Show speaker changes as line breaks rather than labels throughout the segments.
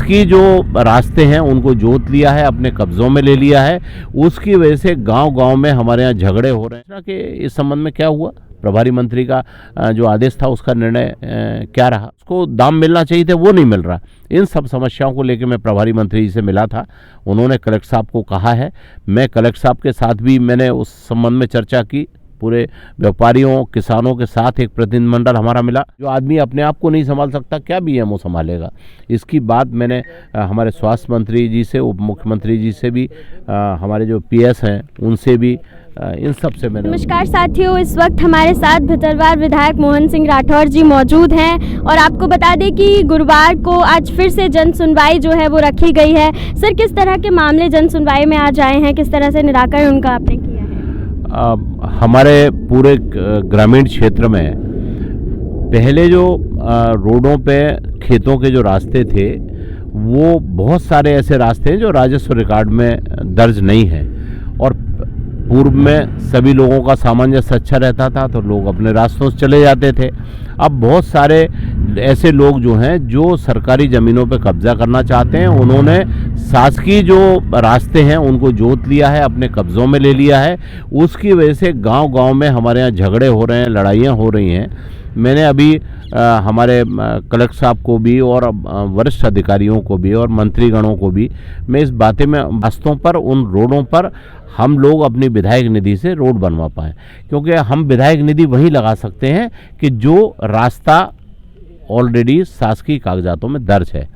शासकीय जो रास्ते हैं उनको जोत लिया है, अपने कब्जों में ले लिया है। उसकी वजह से गांव-गांव में हमारे यहाँ झगड़े हो रहे हैं कि इस संबंध में क्या हुआ, प्रभारी मंत्री का जो आदेश था उसका निर्णय क्या रहा, उसको दाम मिलना चाहिए थे, वो नहीं मिल रहा। इन सब समस्याओं को लेकर मैं प्रभारी मंत्री जी से मिला था। उन्होंने कलेक्टर साहब को कहा है, मैं कलेक्टर साहब के साथ भी मैंने उस संबंध में चर्चा की। पूरे व्यापारियों किसानों के साथ एक प्रतिनिधिमंडल हमारा मिला। जो आदमी अपने आप को नहीं संभाल सकता, क्या बीएमओ संभालेगा। इसकी बात मैंने हमारे स्वास्थ्य मंत्री जी से, उप मुख्यमंत्री जी से भी, हमारे जो पीएस हैं उनसे भी, इन सब से मैंने।
नमस्कार साथियों, इस वक्त हमारे साथ भितरवार विधायक मोहन सिंह राठौर जी मौजूद हैं और आपको बता दें कि गुरुवार को आज फिर से जन सुनवाई जो है वो रखी गई है। सर, किस तरह के मामले जन सुनवाई में आज आए हैं, किस तरह से निराकरण उनका आपने किया है?
हमारे पूरे ग्रामीण क्षेत्र में पहले जो रोडों पे खेतों के जो रास्ते थे, वो बहुत सारे ऐसे रास्ते हैं जो राजस्व रिकॉर्ड में दर्ज नहीं हैं और पूर्व में सभी लोगों का सामंजस्य अच्छा रहता था तो लोग अपने रास्तों से चले जाते थे। अब बहुत सारे ऐसे लोग जो हैं जो सरकारी ज़मीनों पे कब्जा करना चाहते हैं, उन्होंने शासकीय जो रास्ते हैं उनको जोत लिया है, अपने कब्ज़ों में ले लिया है। उसकी वजह से गांव-गांव में हमारे यहाँ झगड़े हो रहे हैं, लड़ाइयाँ हो रही हैं। मैंने अभी हमारे कलेक्टर साहब को भी और वरिष्ठ अधिकारियों को भी और मंत्रीगणों को भी मैं इस बातें में रास्तों पर, उन रोडों पर हम लोग अपनी विधायक निधि से रोड बनवा पाएँ, क्योंकि हम विधायक निधि वहीं लगा सकते हैं कि जो रास्ता ऑलरेडी शासकीय कागजातों में दर्ज है।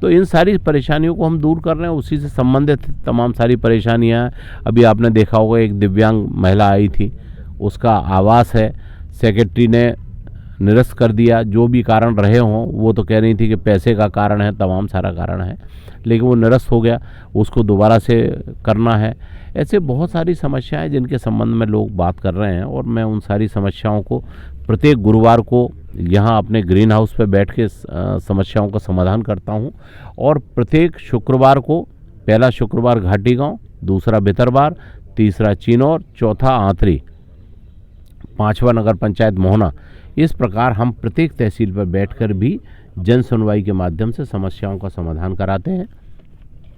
तो इन सारी परेशानियों को हम दूर कर रहे हैं, उसी से संबंधित तमाम सारी परेशानियां। अभी आपने देखा होगा एक दिव्यांग महिला आई थी, उसका आवास है, सेक्रेटरी ने निरस्त कर दिया। जो भी कारण रहे हों, वो तो कह रही थी कि पैसे का कारण है, तमाम सारा कारण है, लेकिन वो निरस्त हो गया, उसको दोबारा से करना है। ऐसे बहुत सारी समस्याएं जिनके संबंध में लोग बात कर रहे हैं और मैं उन सारी समस्याओं को प्रत्येक गुरुवार को यहाँ अपने ग्रीन हाउस पे बैठ के समस्याओं का समाधान करता हूँ। और प्रत्येक शुक्रवार को, पहला शुक्रवार घाटी गाँव, दूसरा भितरवार, तीसरा चिनौर, चौथा आंतरी, पांचवा नगर पंचायत मोहना, इस प्रकार हम प्रत्येक तहसील पर बैठकर भी जन सुनवाई के माध्यम से समस्याओं का समाधान कराते हैं।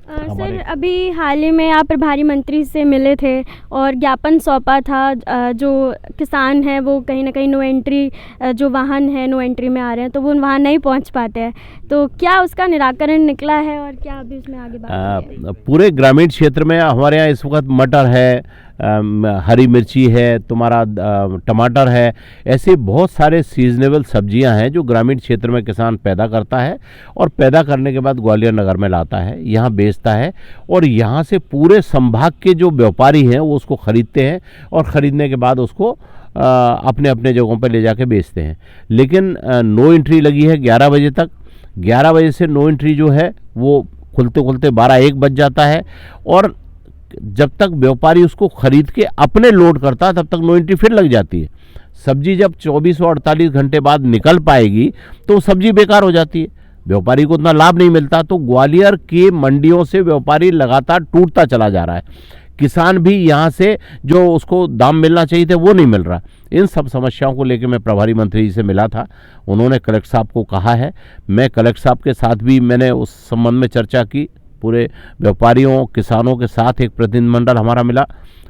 सर, अभी हाल ही में आप प्रभारी मंत्री से मिले थे और ज्ञापन सौंपा था। जो किसान हैं वो कहीं ना कहीं नो एंट्री, जो वाहन है नो एंट्री में आ रहे हैं तो वो वहाँ नहीं पहुँच पाते हैं, तो क्या उसका निराकरण निकला है और क्या अभी उसमें आगे बात?
पूरे ग्रामीण क्षेत्र में हमारे यहाँ इस वक्त मटर है, हरी मिर्ची है, तुम्हारा टमाटर है, ऐसे बहुत सारे सीजनेबल सब्जियां हैं जो ग्रामीण क्षेत्र में किसान पैदा करता है और पैदा करने के बाद ग्वालियर नगर में लाता है, यहाँ बेचता है और यहाँ से पूरे संभाग के जो व्यापारी हैं वो उसको ख़रीदते हैं और ख़रीदने के बाद उसको अपने अपने जगहों पर ले जाके बेचते हैं। लेकिन नो एंट्री लगी है 11 बजे तक। 11 बजे से नो एंट्री जो है वो खुलते खुलते 12-1 बज जाता है और जब तक व्यापारी उसको खरीद के अपने लोड करता है तब तक नो एंट्री फिर लग जाती है। सब्जी जब 24 और 48 घंटे बाद निकल पाएगी तो सब्जी बेकार हो जाती है, व्यापारी को उतना लाभ नहीं मिलता। तो ग्वालियर की मंडियों से व्यापारी लगातार टूटता चला जा रहा है, किसान भी यहाँ से जो उसको दाम मिलना चाहिए थे वो नहीं मिल रहा। इन सब समस्याओं को लेकर मैं प्रभारी मंत्री जी से मिला था। उन्होंने कलेक्टर साहब को कहा है, मैं कलेक्टर साहब के साथ भी मैंने उस संबंध में चर्चा की। पूरे व्यापारियों किसानों के साथ एक प्रतिनिधिमंडल हमारा मिला।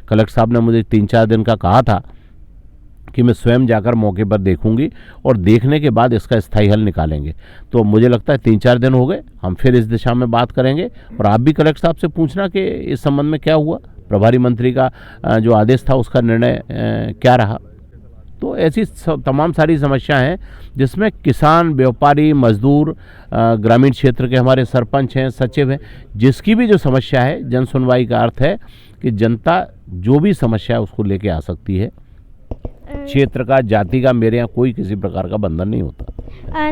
कलेक्टर साहब ने मुझे 3-4 दिन का कहा था कि मैं स्वयं जाकर मौके पर देखूंगी और देखने के बाद इसका स्थायी हल निकालेंगे। तो मुझे लगता है 3-4 दिन हो गए, हम फिर इस दिशा में बात करेंगे और आप भी कलेक्टर साहब से पूछना कि इस संबंध में क्या हुआ, प्रभारी मंत्री का जो आदेश था उसका निर्णय क्या रहा। तो ऐसी तमाम सारी समस्याएं हैं जिसमें किसान, व्यापारी, मजदूर, ग्रामीण क्षेत्र के हमारे सरपंच हैं, सचिव हैं, जिसकी भी जो समस्या है, जन सुनवाई का अर्थ है कि जनता जो भी समस्या है उसको लेके आ सकती है। क्षेत्र का, जाति का मेरे यहाँ कोई किसी प्रकार का बंधन नहीं होता।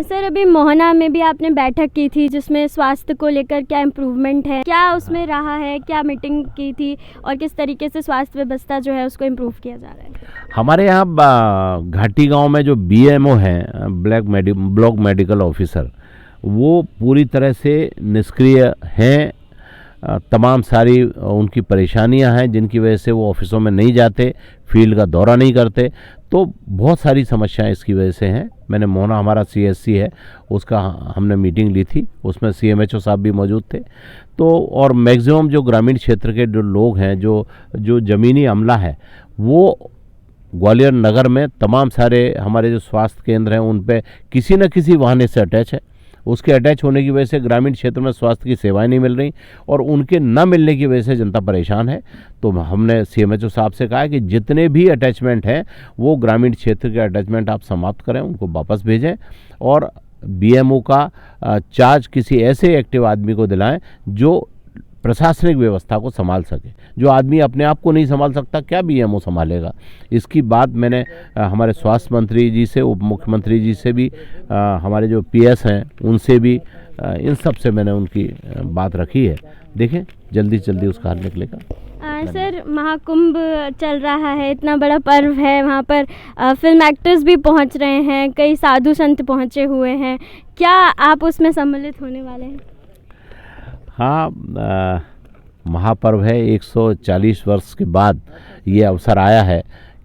सर, अभी मोहना में भी आपने बैठक की थी जिसमें स्वास्थ्य को लेकर क्या इम्प्रूवमेंट है, क्या उसमें रहा है, क्या मीटिंग की थी और किस तरीके से स्वास्थ्य व्यवस्था जो है उसको इम्प्रूव किया जा रहा है?
हमारे यहाँ घाटी गांव में जो बीएमओ हैं, ब्लॉक मेडिकल ऑफिसर, वो पूरी तरह से निष्क्रिय हैं। तमाम सारी उनकी परेशानियां हैं जिनकी वजह से वो ऑफिसों में नहीं जाते, फील्ड का दौरा नहीं करते। तो बहुत सारी समस्याएं इसकी वजह से हैं। मैंने मोहना, हमारा CSC है, उसका हमने मीटिंग ली थी, उसमें CMHO साहब भी मौजूद थे। तो और मैक्सिमम जो ग्रामीण क्षेत्र के जो लोग हैं, जो ज़मीनी अमला है, वो ग्वालियर नगर में तमाम सारे हमारे जो स्वास्थ्य केंद्र हैं उन पे किसी न किसी वाहन से अटैच है। उसके अटैच होने की वजह से ग्रामीण क्षेत्र में स्वास्थ्य की सेवाएं नहीं मिल रही और उनके न मिलने की वजह से जनता परेशान है। तो हमने CMHO साहब से कहा कि जितने भी अटैचमेंट हैं वो ग्रामीण क्षेत्र के अटैचमेंट आप समाप्त करें, उनको वापस भेजें और BMO का चार्ज किसी ऐसे एक्टिव आदमी को दिलाएं जो प्रशासनिक व्यवस्था को संभाल सके। जो आदमी अपने आप को नहीं संभाल सकता, क्या BMO संभालेगा? इसकी बात मैंने हमारे स्वास्थ्य मंत्री जी से, उप मुख्यमंत्री जी से भी, हमारे जो PS हैं उनसे भी, इन सब से मैंने उनकी बात रखी है। देखें जल्दी से जल्दी उसका हल निकलेगा।
सर, महाकुंभ चल रहा है, इतना बड़ा पर्व है, वहाँ पर फिल्म एक्टर्स भी पहुँच रहे हैं, कई साधु संत पहुँचे हुए हैं, क्या आप उसमें सम्मिलित होने वाले हैं?
हाँ, महापर्व है। 140 वर्ष के बाद ये अवसर आया है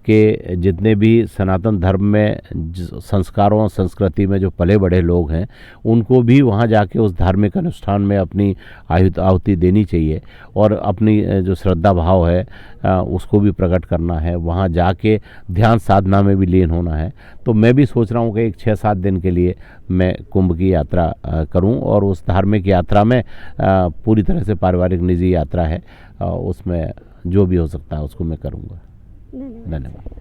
कि जितने भी सनातन धर्म में संस्कारों और संस्कृति में जो पले बड़े लोग हैं उनको भी वहाँ जाके उस धार्मिक अनुष्ठान में अपनी आहुति देनी चाहिए और अपनी जो श्रद्धा भाव है उसको भी प्रकट करना है। वहाँ जाके ध्यान साधना में भी लीन होना है। तो मैं भी सोच रहा हूँ कि एक 6-7 दिन के लिए मैं कुंभ की यात्रा करूँ और उस धार्मिक यात्रा में पूरी तरह से पारिवारिक निजी यात्रा है, उसमें जो भी हो सकता है उसको मैं करूँगा। धन्यवाद।